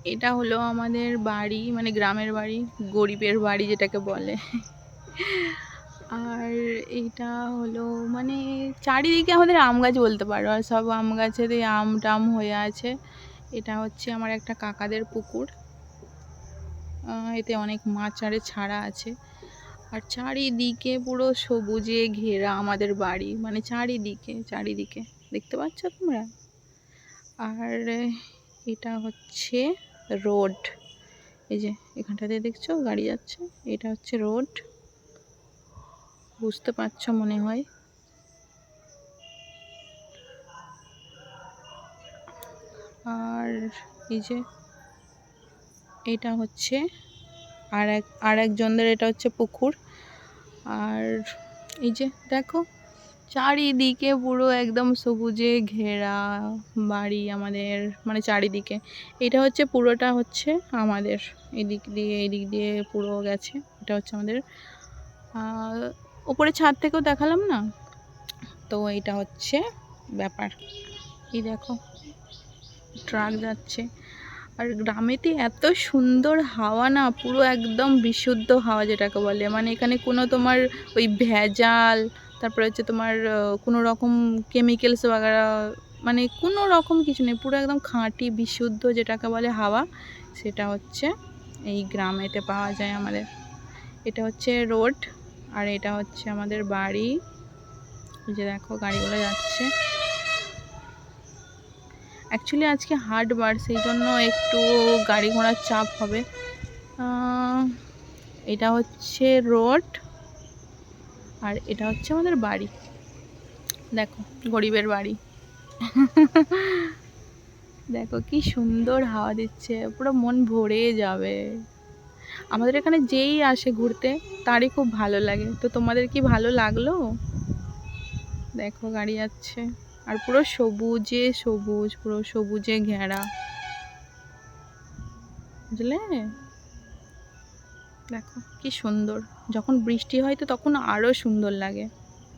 এটা হলো আমাদের বাড়ি, মানে গ্রামের বাড়ি, গরিবের বাড়ি যেটাকে বলে। আর এইটা হলো মানে চারিদিকে আমাদের আম গাছ বলতে পারো, আর সব আম গাছেতে আম টাম হয়ে আছে। এটা হচ্ছে আমার একটা কাকাদের পুকুর, এতে অনেক মাছ আরে ছাড়া আছে। আর চারিদিকে পুরো সবুজে ঘেরা আমাদের বাড়ি, মানে চারিদিকে চারিদিকে দেখতে পাচ্ছ তোমরা। আর এটা হচ্ছে রোড, এই যে এখানটাতে দেখছো গাড়ি যাচ্ছে, এটা হচ্ছে রোড, বুঝতে পারছো মনে হয়। আর এই যে এটা হচ্ছে আর একজনদের, এটা হচ্ছে পুকুর। আর এই যে দেখো চারিদিকে পুরো একদম সবুজে ঘেরা বাড়ি আমাদের, মানে চারিদিকে। এটা হচ্ছে পুরোটা হচ্ছে আমাদের, এদিক দিয়ে পুরো গেছে। এটা হচ্ছে আমাদের উপরে ছাদ থেকেও দেখালাম না, তো এটা হচ্ছে ব্যাপার। এই দেখো ট্রাক যাচ্ছে। আর গ্রামেতে এত সুন্দর হাওয়া না, পুরো একদম বিশুদ্ধ হাওয়া যেটাকে বলে, মানে এখানে কোনো তোমার ওই ভেজাল, তারপরে হচ্ছে তোমার কোনো রকম কেমিক্যালস বাগারা, মানে কোনো রকম কিছু নেই, পুরো একদম খাঁটি বিশুদ্ধ যেটাকে বলে হাওয়া, সেটা হচ্ছে এই গ্রামেতে পাওয়া যায় আমাদের। এটা হচ্ছে রোড, আর এটা হচ্ছে আমাদের বাড়ি। এই যে দেখো গাড়িগুলো যাচ্ছে। অ্যাকচুয়ালি আজকে হাটবার, সেই জন্য একটু গাড়ি ঘোড়ার চাপ হবে। এটা হচ্ছে রোড, আর এটা হচ্ছে আমাদের বাড়ি। দেখো গরিবের বাড়ি। দেখো কি সুন্দর হাওয়া দিচ্ছে, পুরো মন ভরে যাবে। আমাদের এখানে যেই আসে ঘুরতে তারই খুব ভালো লাগে। তো তোমাদের কি ভালো লাগলো? দেখো গাড়ি যাচ্ছে, আর পুরো সবুজে সবুজ, পুরো সবুজে ঘেরা, বুঝলে? দেখো কি সুন্দর, যখন বৃষ্টি হয় তো তখন আরো সুন্দর লাগে।